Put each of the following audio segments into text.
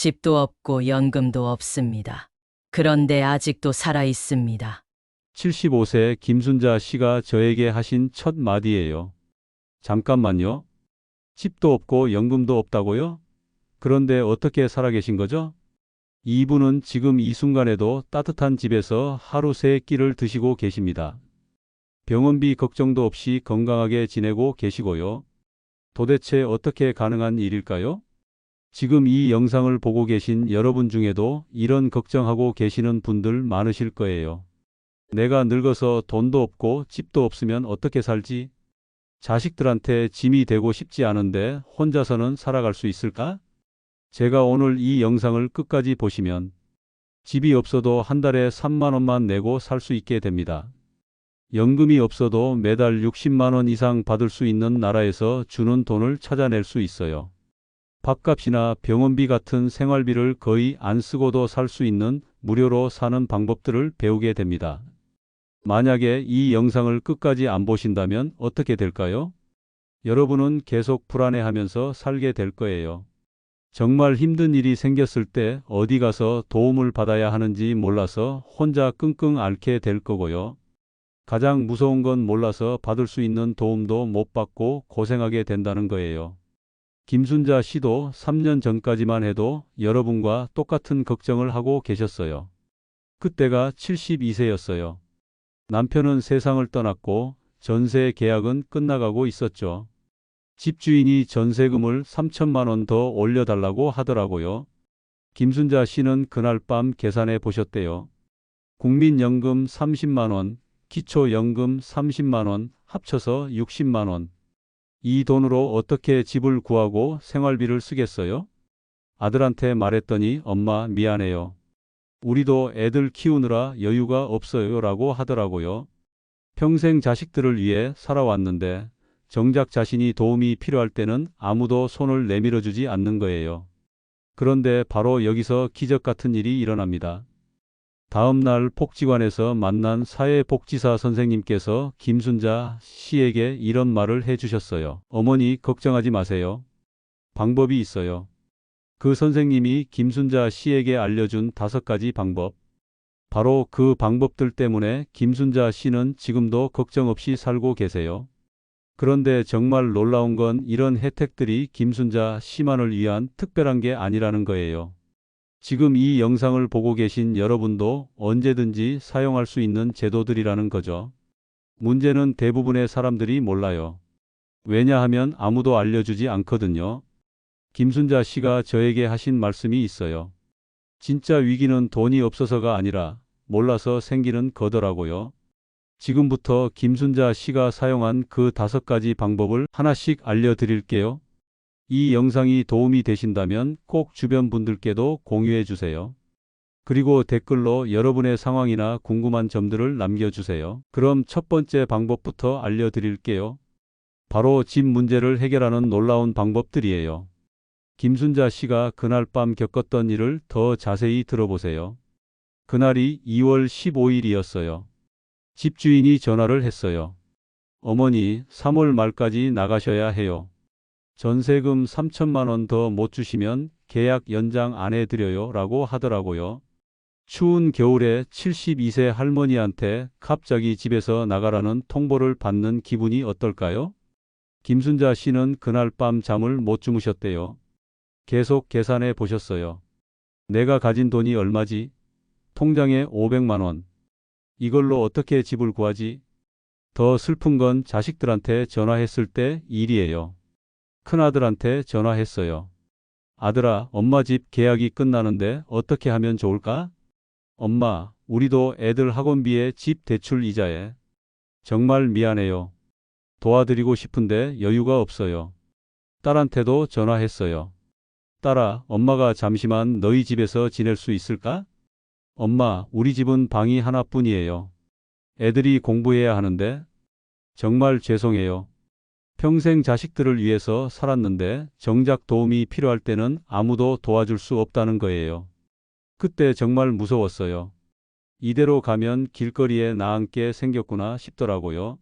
집도 없고 연금도 없습니다. 그런데 아직도 살아 있습니다. 75세 김순자 씨가 저에게 하신 첫 마디예요. 잠깐만요. 집도 없고 연금도 없다고요? 그런데 어떻게 살아계신 거죠? 이분은 지금 이 순간에도 따뜻한 집에서 하루 세 끼를 드시고 계십니다. 병원비 걱정도 없이 건강하게 지내고 계시고요. 도대체 어떻게 가능한 일일까요? 지금 이 영상을 보고 계신 여러분 중에도 이런 걱정하고 계시는 분들 많으실 거예요. 내가 늙어서 돈도 없고 집도 없으면 어떻게 살지? 자식들한테 짐이 되고 싶지 않은데 혼자서는 살아갈 수 있을까? 제가 오늘 이 영상을 끝까지 보시면 집이 없어도 한 달에 3만 원만 내고 살 수 있게 됩니다. 연금이 없어도 매달 60만 원 이상 받을 수 있는 나라에서 주는 돈을 찾아낼 수 있어요. 밥값이나 병원비 같은 생활비를 거의 안 쓰고도 살 수 있는 무료로 사는 방법들을 배우게 됩니다. 만약에 이 영상을 끝까지 안 보신다면 어떻게 될까요? 여러분은 계속 불안해하면서 살게 될 거예요. 정말 힘든 일이 생겼을 때 어디 가서 도움을 받아야 하는지 몰라서 혼자 끙끙 앓게 될 거고요. 가장 무서운 건 몰라서 받을 수 있는 도움도 못 받고 고생하게 된다는 거예요. 김순자 씨도 3년 전까지만 해도 여러분과 똑같은 걱정을 하고 계셨어요. 그때가 72세였어요. 남편은 세상을 떠났고 전세 계약은 끝나가고 있었죠. 집주인이 전세금을 3천만 원 더 올려달라고 하더라고요. 김순자 씨는 그날 밤 계산해 보셨대요. 국민연금 30만 원, 기초연금 30만 원, 합쳐서 60만 원. 이 돈으로 어떻게 집을 구하고 생활비를 쓰겠어요? 아들한테 말했더니 엄마 미안해요. 우리도 애들 키우느라 여유가 없어요 라고 하더라고요. 평생 자식들을 위해 살아왔는데 정작 자신이 도움이 필요할 때는 아무도 손을 내밀어 주지 않는 거예요. 그런데 바로 여기서 기적 같은 일이 일어납니다. 다음 날 복지관에서 만난 사회복지사 선생님께서 김순자 씨에게 이런 말을 해주셨어요. 어머니 걱정하지 마세요. 방법이 있어요. 그 선생님이 김순자 씨에게 알려준 5가지 방법. 바로 그 방법들 때문에 김순자 씨는 지금도 걱정 없이 살고 계세요. 그런데 정말 놀라운 건 이런 혜택들이 김순자 씨만을 위한 특별한 게 아니라는 거예요. 지금 이 영상을 보고 계신 여러분도 언제든지 사용할 수 있는 제도들이라는 거죠. 문제는 대부분의 사람들이 몰라요. 왜냐하면 아무도 알려주지 않거든요. 김순자 씨가 저에게 하신 말씀이 있어요. 진짜 위기는 돈이 없어서가 아니라 몰라서 생기는 거더라고요. 지금부터 김순자 씨가 사용한 그 5가지 방법을 하나씩 알려드릴게요. 이 영상이 도움이 되신다면 꼭 주변 분들께도 공유해 주세요. 그리고 댓글로 여러분의 상황이나 궁금한 점들을 남겨주세요. 그럼 첫 번째 방법부터 알려드릴게요. 바로 집 문제를 해결하는 놀라운 방법들이에요. 김순자 씨가 그날 밤 겪었던 일을 더 자세히 들어보세요. 그날이 2월 15일이었어요. 집주인이 전화를 했어요. 어머니, 3월 말까지 나가셔야 해요. 전세금 3천만 원 더 못 주시면 계약 연장 안 해드려요 라고 하더라고요. 추운 겨울에 72세 할머니한테 갑자기 집에서 나가라는 통보를 받는 기분이 어떨까요? 김순자 씨는 그날 밤 잠을 못 주무셨대요. 계속 계산해 보셨어요. 내가 가진 돈이 얼마지? 통장에 500만 원. 이걸로 어떻게 집을 구하지? 더 슬픈 건 자식들한테 전화했을 때 일이에요. 큰아들한테 전화했어요. 아들아, 엄마 집 계약이 끝나는데 어떻게 하면 좋을까? 엄마, 우리도 애들 학원비에 집 대출 이자에. 정말 미안해요. 도와드리고 싶은데 여유가 없어요. 딸한테도 전화했어요. 딸아, 엄마가 잠시만 너희 집에서 지낼 수 있을까? 엄마, 우리 집은 방이 하나뿐이에요. 애들이 공부해야 하는데. 정말 죄송해요. 평생 자식들을 위해서 살았는데 정작 도움이 필요할 때는 아무도 도와줄 수 없다는 거예요. 그때 정말 무서웠어요. 이대로 가면 길거리에 나앉게 생겼구나 싶더라고요.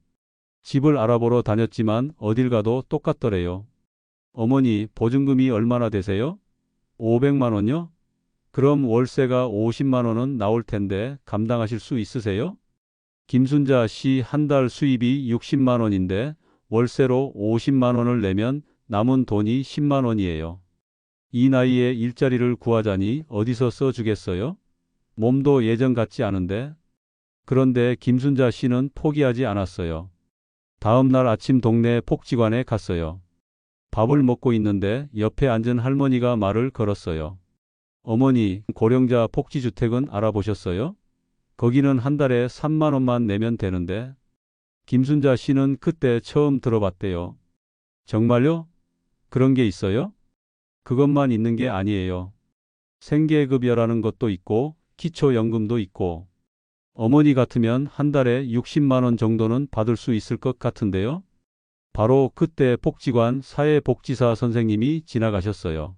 집을 알아보러 다녔지만 어딜 가도 똑같더래요. 어머니, 보증금이 얼마나 되세요? 500만 원요? 그럼 월세가 50만 원은 나올 텐데 감당하실 수 있으세요? 김순자 씨 한 달 수입이 60만 원인데 월세로 50만 원을 내면 남은 돈이 10만 원이에요. 이 나이에 일자리를 구하자니 어디서 써주겠어요? 몸도 예전 같지 않은데. 그런데 김순자 씨는 포기하지 않았어요. 다음 날 아침 동네 복지관에 갔어요. 밥을 먹고 있는데 옆에 앉은 할머니가 말을 걸었어요. 어머니, 고령자 복지주택은 알아보셨어요? 거기는 한 달에 3만 원만 내면 되는데. 김순자 씨는 그때 처음 들어봤대요. 정말요? 그런 게 있어요? 그것만 있는 게 아니에요. 생계급여라는 것도 있고 기초연금도 있고. 어머니 같으면 한 달에 60만 원 정도는 받을 수 있을 것 같은데요. 바로 그때 복지관 사회복지사 선생님이 지나가셨어요.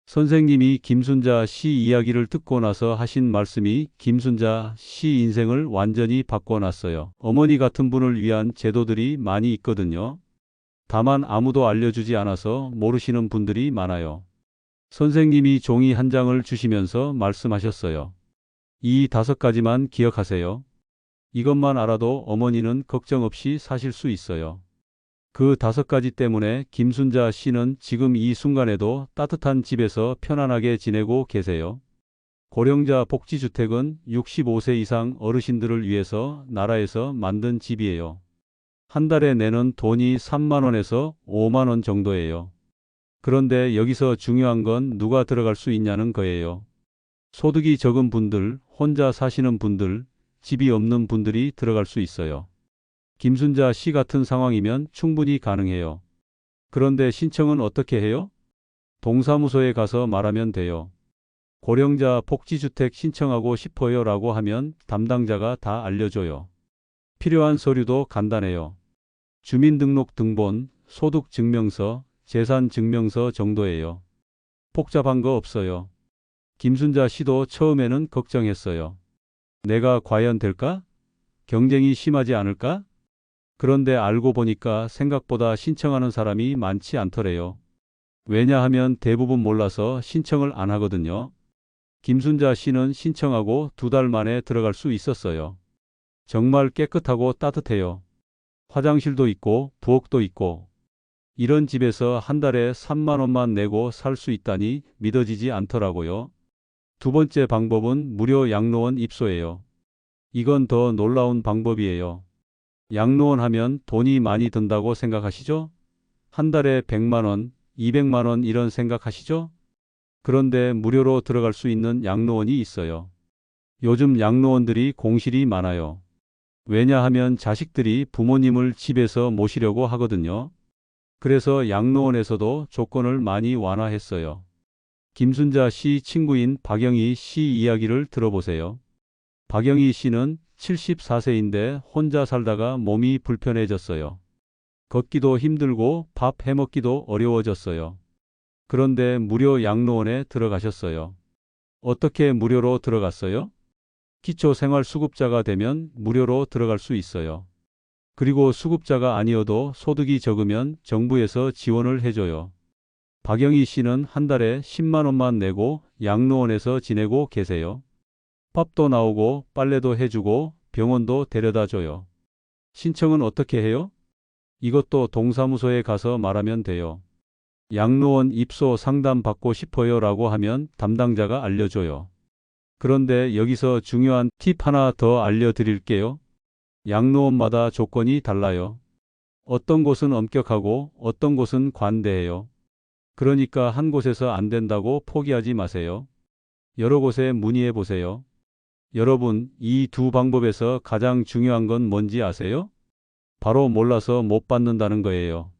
선생님이 김순자 씨 이야기를 듣고 나서 하신 말씀이 김순자 씨 인생을 완전히 바꿔놨어요. 어머니 같은 분을 위한 제도들이 많이 있거든요. 다만 아무도 알려주지 않아서 모르시는 분들이 많아요. 선생님이 종이 한 장을 주시면서 말씀하셨어요. 이 5가지만 기억하세요. 이것만 알아도 어머니는 걱정 없이 사실 수 있어요. 그 5가지 때문에 김순자 씨는 지금 이 순간에도 따뜻한 집에서 편안하게 지내고 계세요. 고령자 복지주택은 65세 이상 어르신들을 위해서 나라에서 만든 집이에요. 한 달에 내는 돈이 3만 원에서 5만 원 정도예요. 그런데 여기서 중요한 건 누가 들어갈 수 있냐는 거예요. 소득이 적은 분들, 혼자 사시는 분들, 집이 없는 분들이 들어갈 수 있어요. 김순자 씨 같은 상황이면 충분히 가능해요. 그런데 신청은 어떻게 해요? 동사무소에 가서 말하면 돼요. 고령자 복지주택 신청하고 싶어요 라고 하면 담당자가 다 알려줘요. 필요한 서류도 간단해요. 주민등록 등본, 소득증명서, 재산증명서 정도예요. 복잡한 거 없어요. 김순자 씨도 처음에는 걱정했어요. 내가 과연 될까? 경쟁이 심하지 않을까? 그런데 알고 보니까 생각보다 신청하는 사람이 많지 않더래요. 왜냐하면 대부분 몰라서 신청을 안 하거든요. 김순자 씨는 신청하고 2달 만에 들어갈 수 있었어요. 정말 깨끗하고 따뜻해요. 화장실도 있고 부엌도 있고. 이런 집에서 한 달에 3만 원만 내고 살 수 있다니 믿어지지 않더라고요. 2번째 방법은 무료 양로원 입소예요. 이건 더 놀라운 방법이에요. 양로원 하면 돈이 많이 든다고 생각하시죠? 한 달에 100만 원, 200만 원 이런 생각하시죠? 그런데 무료로 들어갈 수 있는 양로원이 있어요. 요즘 양로원들이 공실이 많아요. 왜냐하면 자식들이 부모님을 집에서 모시려고 하거든요. 그래서 양로원에서도 조건을 많이 완화했어요. 김순자 씨 친구인 박영희 씨 이야기를 들어보세요. 박영희 씨는 74세인데 혼자 살다가 몸이 불편해졌어요. 걷기도 힘들고 밥 해먹기도 어려워졌어요. 그런데 무료 양로원에 들어가셨어요. 어떻게 무료로 들어갔어요? 기초생활수급자가 되면 무료로 들어갈 수 있어요. 그리고 수급자가 아니어도 소득이 적으면 정부에서 지원을 해줘요. 박영희 씨는 한 달에 10만 원만 내고 양로원에서 지내고 계세요. 밥도 나오고 빨래도 해주고 병원도 데려다 줘요. 신청은 어떻게 해요? 이것도 동사무소에 가서 말하면 돼요. 양로원 입소 상담 받고 싶어요 라고 하면 담당자가 알려줘요. 그런데 여기서 중요한 팁 하나 더 알려드릴게요. 양로원마다 조건이 달라요. 어떤 곳은 엄격하고 어떤 곳은 관대해요. 그러니까 한 곳에서 안 된다고 포기하지 마세요. 여러 곳에 문의해 보세요. 여러분, 이 2방법에서 가장 중요한 건 뭔지 아세요? 바로 몰라서 못 받는다는 거예요.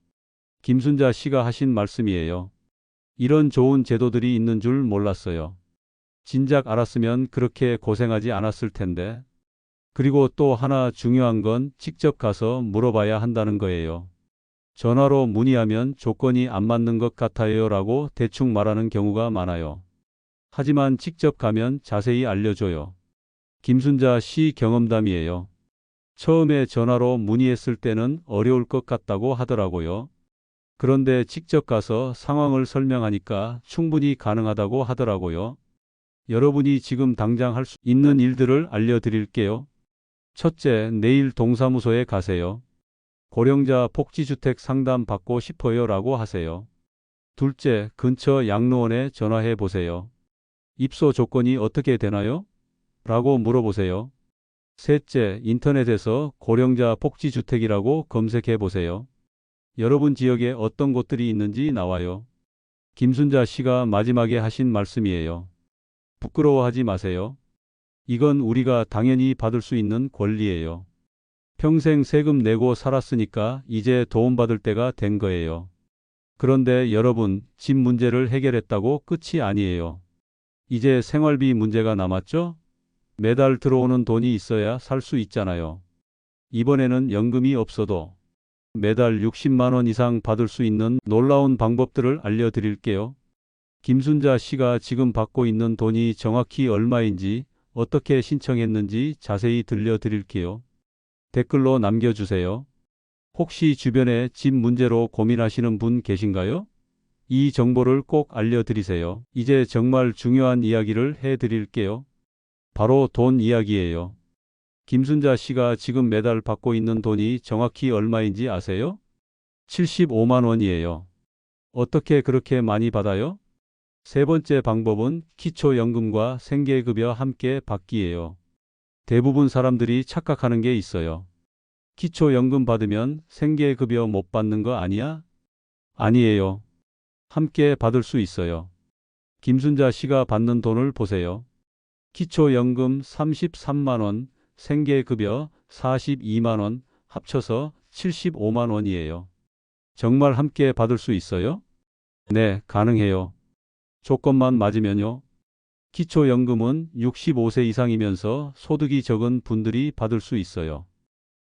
김순자 씨가 하신 말씀이에요. 이런 좋은 제도들이 있는 줄 몰랐어요. 진작 알았으면 그렇게 고생하지 않았을 텐데. 그리고 또 하나 중요한 건 직접 가서 물어봐야 한다는 거예요. 전화로 문의하면 조건이 안 맞는 것 같아요 라고 대충 말하는 경우가 많아요. 하지만 직접 가면 자세히 알려줘요. 김순자 씨 경험담이에요. 처음에 전화로 문의했을 때는 어려울 것 같다고 하더라고요. 그런데 직접 가서 상황을 설명하니까 충분히 가능하다고 하더라고요. 여러분이 지금 당장 할 수 있는 일들을 알려드릴게요. 첫째, 내일 동사무소에 가세요. 고령자 복지주택 상담 받고 싶어요 라고 하세요. 둘째, 근처 양로원에 전화해 보세요. 입소 조건이 어떻게 되나요? 라고 물어보세요. 셋째, 인터넷에서 고령자 복지주택이라고 검색해 보세요. 여러분 지역에 어떤 곳들이 있는지 나와요. 김순자 씨가 마지막에 하신 말씀이에요. 부끄러워하지 마세요. 이건 우리가 당연히 받을 수 있는 권리예요. 평생 세금 내고 살았으니까 이제 도움받을 때가 된 거예요. 그런데 여러분, 집 문제를 해결했다고 끝이 아니에요. 이제 생활비 문제가 남았죠? 매달 들어오는 돈이 있어야 살 수 있잖아요. 이번에는 연금이 없어도 매달 60만 원 이상 받을 수 있는 놀라운 방법들을 알려드릴게요. 김순자 씨가 지금 받고 있는 돈이 정확히 얼마인지, 어떻게 신청했는지 자세히 들려드릴게요. 댓글로 남겨주세요. 혹시 주변에 집 문제로 고민하시는 분 계신가요? 이 정보를 꼭 알려드리세요. 이제 정말 중요한 이야기를 해드릴게요. 바로 돈 이야기예요. 김순자 씨가 지금 매달 받고 있는 돈이 정확히 얼마인지 아세요? 75만 원이에요. 어떻게 그렇게 많이 받아요? 세 번째 방법은 기초연금과 생계급여 함께 받기예요. 대부분 사람들이 착각하는 게 있어요. 기초연금 받으면 생계급여 못 받는 거 아니야? 아니에요. 함께 받을 수 있어요. 김순자 씨가 받는 돈을 보세요. 기초연금 33만 원, 생계급여 42만 원, 합쳐서 75만 원이에요. 정말 함께 받을 수 있어요? 네, 가능해요. 조건만 맞으면요. 기초연금은 65세 이상이면서 소득이 적은 분들이 받을 수 있어요.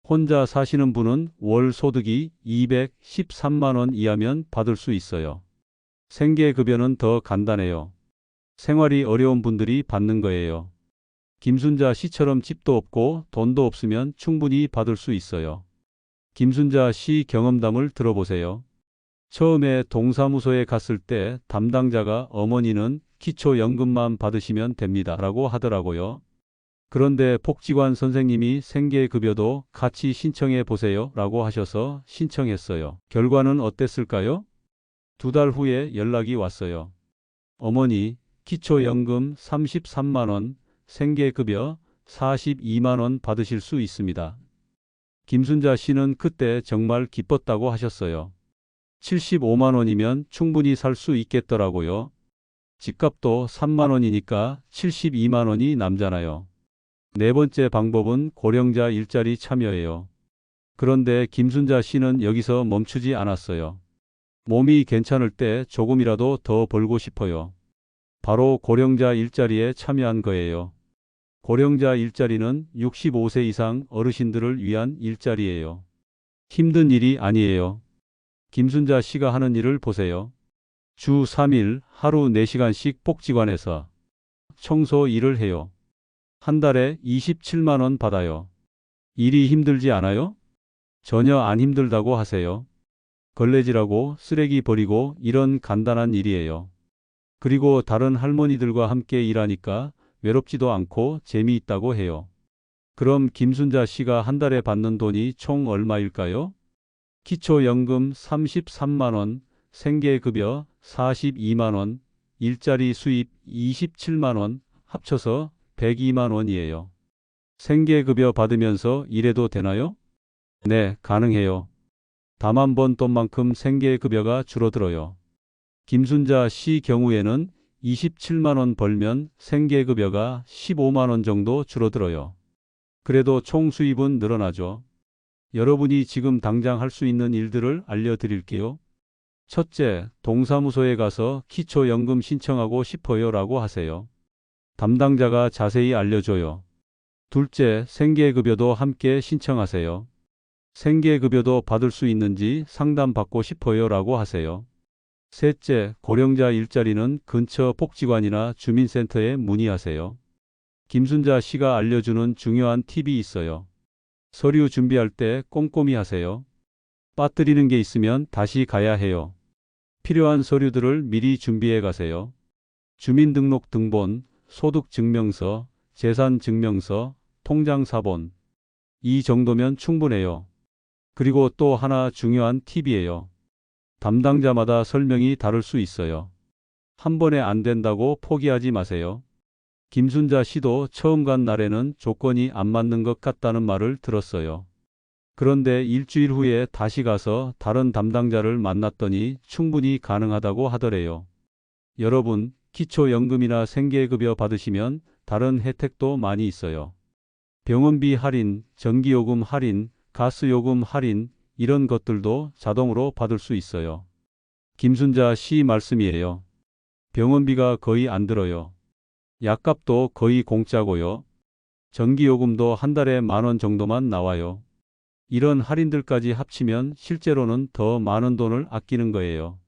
혼자 사시는 분은 월 소득이 213만 원 이하면 받을 수 있어요. 생계급여는 더 간단해요. 생활이 어려운 분들이 받는 거예요. 김순자 씨처럼 집도 없고 돈도 없으면 충분히 받을 수 있어요. 김순자 씨 경험담을 들어보세요. 처음에 동사무소에 갔을 때 담당자가 어머니는 기초연금만 받으시면 됩니다 라고 하더라고요. 그런데 복지관 선생님이 생계급여도 같이 신청해 보세요 라고 하셔서 신청했어요. 결과는 어땠을까요? 2달 후에 연락이 왔어요. 어머니, 기초연금 33만 원, 생계급여 42만 원 받으실 수 있습니다. 김순자 씨는 그때 정말 기뻤다고 하셨어요. 75만 원이면 충분히 살 수 있겠더라고요. 집값도 3만 원이니까 72만 원이 남잖아요. 네 번째 방법은 고령자 일자리 참여예요. 그런데 김순자 씨는 여기서 멈추지 않았어요. 몸이 괜찮을 때 조금이라도 더 벌고 싶어요. 바로 고령자 일자리에 참여한 거예요. 고령자 일자리는 65세 이상 어르신들을 위한 일자리예요. 힘든 일이 아니에요. 김순자 씨가 하는 일을 보세요. 주 3일 하루 4시간씩 복지관에서 청소 일을 해요. 한 달에 27만 원 받아요. 일이 힘들지 않아요? 전혀 안 힘들다고 하세요. 걸레질하고 쓰레기 버리고 이런 간단한 일이에요. 그리고 다른 할머니들과 함께 일하니까 외롭지도 않고 재미있다고 해요. 그럼 김순자 씨가 한 달에 받는 돈이 총 얼마일까요? 기초연금 33만 원, 생계급여 42만 원, 일자리 수입 27만 원, 합쳐서 102만 원이에요. 생계급여 받으면서 일해도 되나요? 네, 가능해요. 다만 번 돈만큼 생계급여가 줄어들어요. 김순자 씨 경우에는 27만 원 벌면 생계급여가 15만 원 정도 줄어들어요. 그래도 총 수입은 늘어나죠. 여러분이 지금 당장 할 수 있는 일들을 알려드릴게요. 첫째, 동사무소에 가서 기초연금 신청하고 싶어요 라고 하세요. 담당자가 자세히 알려줘요. 둘째, 생계급여도 함께 신청하세요. 생계급여도 받을 수 있는지 상담받고 싶어요 라고 하세요. 셋째, 고령자 일자리는 근처 복지관이나 주민센터에 문의하세요. 김순자 씨가 알려주는 중요한 팁이 있어요. 서류 준비할 때 꼼꼼히 하세요. 빠뜨리는 게 있으면 다시 가야 해요. 필요한 서류들을 미리 준비해 가세요. 주민등록 등본, 소득증명서, 재산증명서, 통장사본. 이 정도면 충분해요. 그리고 또 하나 중요한 팁이에요. 담당자마다 설명이 다를 수 있어요. 한 번에 안 된다고 포기하지 마세요. 김순자 씨도 처음 간 날에는 조건이 안 맞는 것 같다는 말을 들었어요. 그런데 일주일 후에 다시 가서 다른 담당자를 만났더니 충분히 가능하다고 하더래요. 여러분, 기초연금이나 생계급여 받으시면 다른 혜택도 많이 있어요. 병원비 할인, 전기요금 할인, 가스요금 할인, 이런 것들도 자동으로 받을 수 있어요. 김순자 씨 말씀이에요. 병원비가 거의 안 들어요. 약값도 거의 공짜고요. 전기요금도 한 달에 10,000원 정도만 나와요. 이런 할인들까지 합치면 실제로는 더 많은 돈을 아끼는 거예요.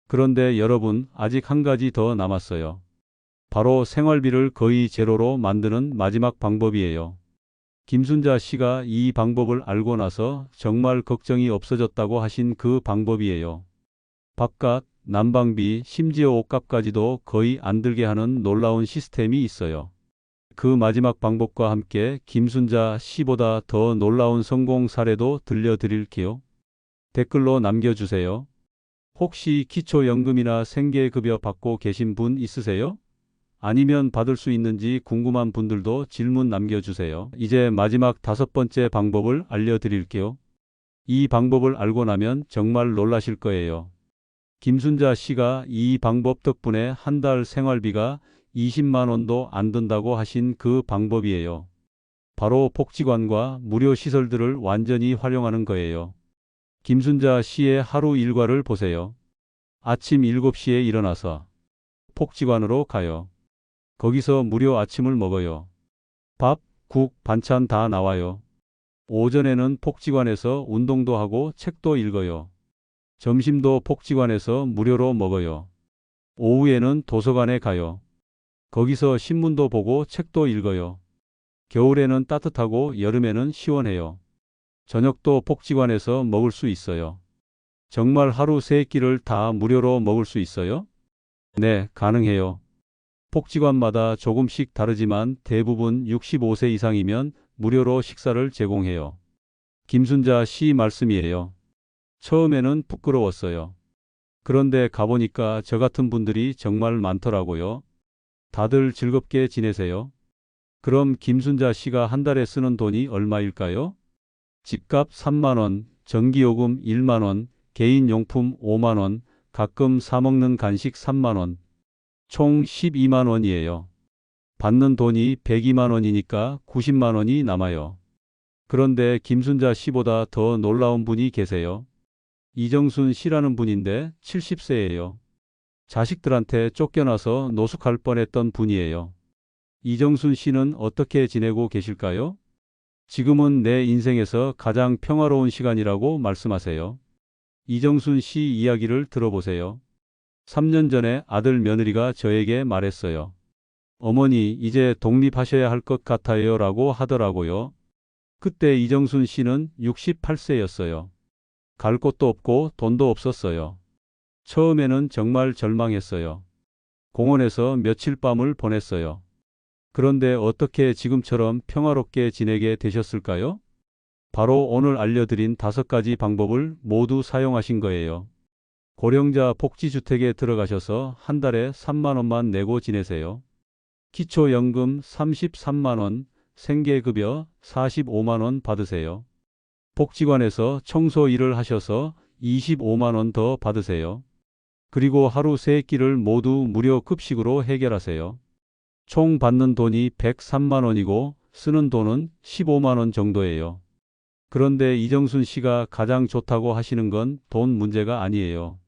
그런데 여러분, 아직 한 가지 더 남았어요. 바로 생활비를 거의 제로로 만드는 마지막 방법이에요. 김순자 씨가 이 방법을 알고 나서 정말 걱정이 없어졌다고 하신 그 방법이에요. 밥값, 난방비, 심지어 옷값까지도 거의 안 들게 하는 놀라운 시스템이 있어요. 그 마지막 방법과 함께 김순자 씨보다 더 놀라운 성공 사례도 들려드릴게요. 댓글로 남겨주세요. 혹시 기초연금이나 생계급여 받고 계신 분 있으세요? 아니면 받을 수 있는지 궁금한 분들도 질문 남겨주세요. 이제 마지막 5번째 방법을 알려드릴게요. 이 방법을 알고 나면 정말 놀라실 거예요. 김순자 씨가 이 방법 덕분에 한 달 생활비가 20만 원도 안 든다고 하신 그 방법이에요. 바로 복지관과 무료 시설들을 완전히 활용하는 거예요. 김순자 씨의 하루 일과를 보세요. 아침 7시에 일어나서 복지관으로 가요. 거기서 무료 아침을 먹어요. 밥, 국, 반찬 다 나와요. 오전에는 복지관에서 운동도 하고 책도 읽어요. 점심도 복지관에서 무료로 먹어요. 오후에는 도서관에 가요. 거기서 신문도 보고 책도 읽어요. 겨울에는 따뜻하고 여름에는 시원해요. 저녁도 복지관에서 먹을 수 있어요. 정말 하루 3끼를 다 무료로 먹을 수 있어요? 네, 가능해요. 복지관마다 조금씩 다르지만 대부분 65세 이상이면 무료로 식사를 제공해요. 김순자 씨 말씀이에요. 처음에는 부끄러웠어요. 그런데 가보니까 저 같은 분들이 정말 많더라고요. 다들 즐겁게 지내세요. 그럼 김순자 씨가 한 달에 쓰는 돈이 얼마일까요? 집값 3만 원, 전기요금 1만 원, 개인용품 5만 원, 가끔 사먹는 간식 3만 원. 총 12만 원이에요. 받는 돈이 102만 원이니까 90만 원이 남아요. 그런데 김순자 씨보다 더 놀라운 분이 계세요. 이정순 씨라는 분인데 70세예요. 자식들한테 쫓겨나서 노숙할 뻔했던 분이에요. 이정순 씨는 어떻게 지내고 계실까요? 지금은 내 인생에서 가장 평화로운 시간이라고 말씀하세요. 이정순 씨 이야기를 들어보세요. 3년 전에 아들 며느리가 저에게 말했어요. 어머니, 이제 독립하셔야 할 것 같아요 라고 하더라고요. 그때 이정순 씨는 68세였어요. 갈 곳도 없고 돈도 없었어요. 처음에는 정말 절망했어요. 공원에서 며칠 밤을 보냈어요. 그런데 어떻게 지금처럼 평화롭게 지내게 되셨을까요? 바로 오늘 알려드린 5가지 방법을 모두 사용하신 거예요. 고령자 복지주택에 들어가셔서 한 달에 3만 원만 내고 지내세요. 기초연금 33만 원, 생계급여 45만 원 받으세요. 복지관에서 청소 일을 하셔서 25만 원 더 받으세요. 그리고 하루 3끼를 모두 무료 급식으로 해결하세요. 총 받는 돈이 103만 원이고 쓰는 돈은 15만 원 정도예요. 그런데 이정순 씨가 가장 좋다고 하시는 건 돈 문제가 아니에요.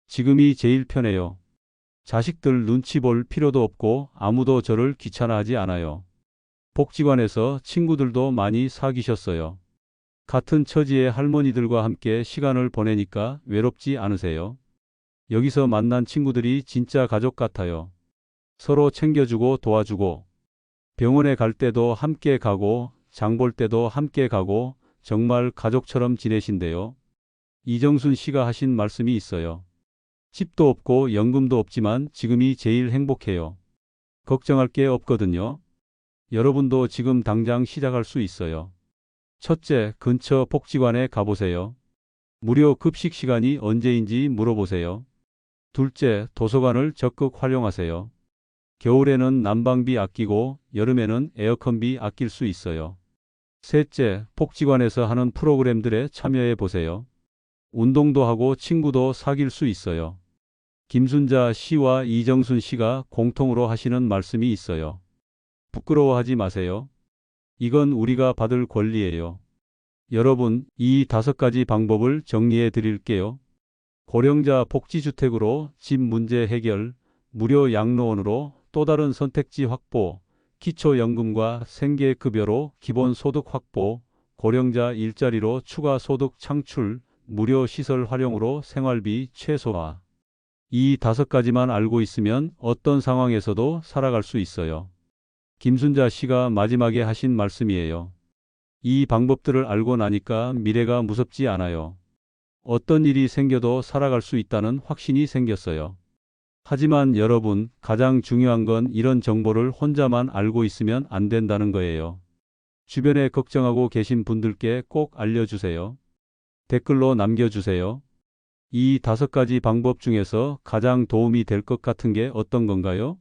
지금이 제일 편해요. 자식들 눈치 볼 필요도 없고 아무도 저를 귀찮아하지 않아요. 복지관에서 친구들도 많이 사귀셨어요. 같은 처지의 할머니들과 함께 시간을 보내니까 외롭지 않으세요? 여기서 만난 친구들이 진짜 가족 같아요. 서로 챙겨주고 도와주고 병원에 갈 때도 함께 가고 장 볼 때도 함께 가고 정말 가족처럼 지내신대요. 이정순 씨가 하신 말씀이 있어요. 집도 없고 연금도 없지만 지금이 제일 행복해요. 걱정할 게 없거든요. 여러분도 지금 당장 시작할 수 있어요. 첫째, 근처 복지관에 가보세요. 무료 급식 시간이 언제인지 물어보세요. 둘째, 도서관을 적극 활용하세요. 겨울에는 난방비 아끼고 여름에는 에어컨비 아낄 수 있어요. 셋째, 복지관에서 하는 프로그램들에 참여해 보세요. 운동도 하고 친구도 사귈 수 있어요. 김순자 씨와 이정순 씨가 공통으로 하시는 말씀이 있어요. 부끄러워하지 마세요. 이건 우리가 받을 권리예요. 여러분, 이 5가지 방법을 정리해 드릴게요. 고령자 복지주택으로 집 문제 해결, 무료 양로원으로 또 다른 선택지 확보, 기초연금과 생계급여로 기본소득 확보, 고령자 일자리로 추가 소득 창출, 무료 시설 활용으로 생활비 최소화. 이 5가지만 알고 있으면 어떤 상황에서도 살아갈 수 있어요. 김순자 씨가 마지막에 하신 말씀이에요. 이 방법들을 알고 나니까 미래가 무섭지 않아요. 어떤 일이 생겨도 살아갈 수 있다는 확신이 생겼어요. 하지만 여러분, 가장 중요한 건 이런 정보를 혼자만 알고 있으면 안 된다는 거예요. 주변에 걱정하고 계신 분들께 꼭 알려주세요. 댓글로 남겨주세요. 이 5가지 방법 중에서 가장 도움이 될 것 같은 게 어떤 건가요?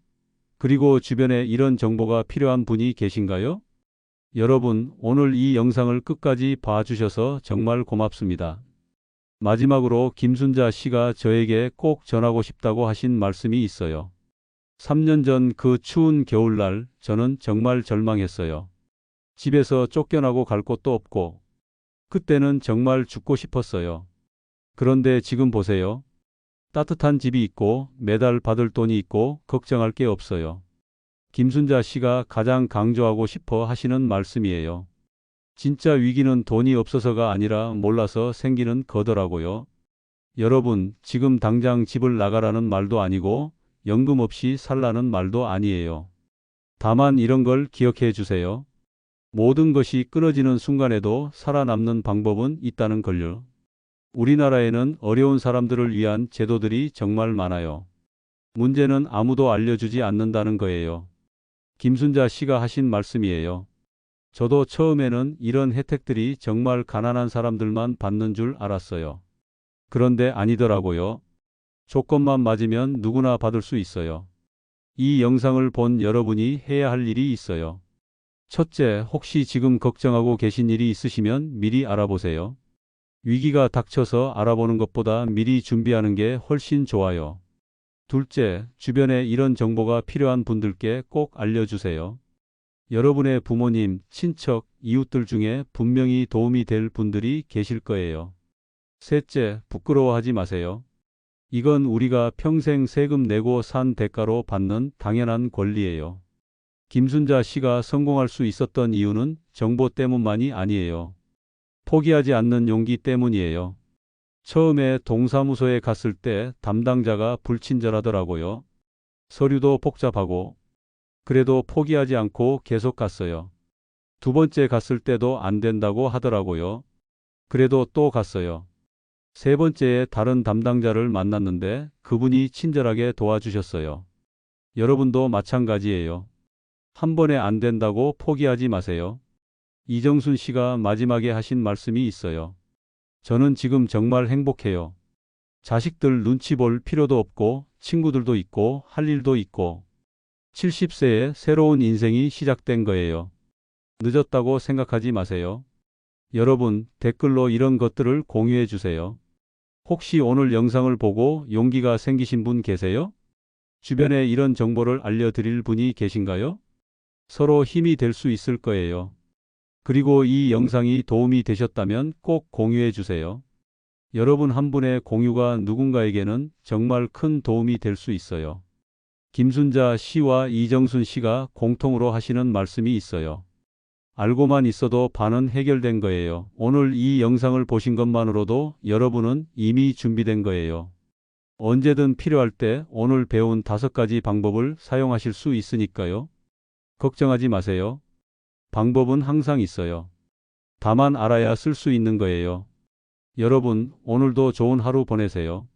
그리고 주변에 이런 정보가 필요한 분이 계신가요? 여러분, 오늘 이 영상을 끝까지 봐주셔서 정말 고맙습니다. 마지막으로 김순자 씨가 저에게 꼭 전하고 싶다고 하신 말씀이 있어요. 3년 전 그 추운 겨울날 저는 정말 절망했어요. 집에서 쫓겨나고 갈 곳도 없고 그때는 정말 죽고 싶었어요. 그런데 지금 보세요. 따뜻한 집이 있고 매달 받을 돈이 있고 걱정할 게 없어요. 김순자 씨가 가장 강조하고 싶어 하시는 말씀이에요. 진짜 위기는 돈이 없어서가 아니라 몰라서 생기는 거더라고요. 여러분, 지금 당장 집을 나가라는 말도 아니고 연금 없이 살라는 말도 아니에요. 다만 이런 걸 기억해 주세요. 모든 것이 끊어지는 순간에도 살아남는 방법은 있다는 걸요. 우리나라에는 어려운 사람들을 위한 제도들이 정말 많아요. 문제는 아무도 알려주지 않는다는 거예요. 김순자 씨가 하신 말씀이에요. 저도 처음에는 이런 혜택들이 정말 가난한 사람들만 받는 줄 알았어요. 그런데 아니더라고요. 조건만 맞으면 누구나 받을 수 있어요. 이 영상을 본 여러분이 해야 할 일이 있어요. 첫째, 혹시 지금 걱정하고 계신 일이 있으시면 미리 알아보세요. 위기가 닥쳐서 알아보는 것보다 미리 준비하는 게 훨씬 좋아요. 둘째, 주변에 이런 정보가 필요한 분들께 꼭 알려주세요. 여러분의 부모님, 친척, 이웃들 중에 분명히 도움이 될 분들이 계실 거예요. 셋째, 부끄러워하지 마세요. 이건 우리가 평생 세금 내고 산 대가로 받는 당연한 권리예요. 김순자 씨가 성공할 수 있었던 이유는 정보 때문만이 아니에요. 포기하지 않는 용기 때문이에요. 처음에 동사무소에 갔을 때 담당자가 불친절하더라고요. 서류도 복잡하고. 그래도 포기하지 않고 계속 갔어요. 두 번째 갔을 때도 안 된다고 하더라고요. 그래도 또 갔어요. 세 번째에 다른 담당자를 만났는데 그분이 친절하게 도와주셨어요. 여러분도 마찬가지예요. 한 번에 안 된다고 포기하지 마세요. 이정순 씨가 마지막에 하신 말씀이 있어요. 저는 지금 정말 행복해요. 자식들 눈치 볼 필요도 없고 친구들도 있고 할 일도 있고 70세에 새로운 인생이 시작된 거예요. 늦었다고 생각하지 마세요. 여러분, 댓글로 이런 것들을 공유해 주세요. 혹시 오늘 영상을 보고 용기가 생기신 분 계세요? 주변에 이런 정보를 알려드릴 분이 계신가요? 서로 힘이 될 수 있을 거예요. 그리고 이 영상이 도움이 되셨다면 꼭 공유해 주세요. 여러분 한 분의 공유가 누군가에게는 정말 큰 도움이 될 수 있어요. 김순자 씨와 이정순 씨가 공통으로 하시는 말씀이 있어요. 알고만 있어도 반은 해결된 거예요. 오늘 이 영상을 보신 것만으로도 여러분은 이미 준비된 거예요. 언제든 필요할 때 오늘 배운 5가지 방법을 사용하실 수 있으니까요. 걱정하지 마세요. 방법은 항상 있어요. 다만 알아야 쓸 수 있는 거예요. 여러분, 오늘도 좋은 하루 보내세요.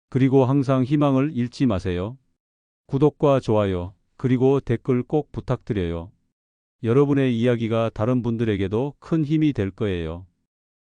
그리고 항상 희망을 잃지 마세요. 구독과 좋아요, 그리고 댓글 꼭 부탁드려요. 여러분의 이야기가 다른 분들에게도 큰 힘이 될 거예요.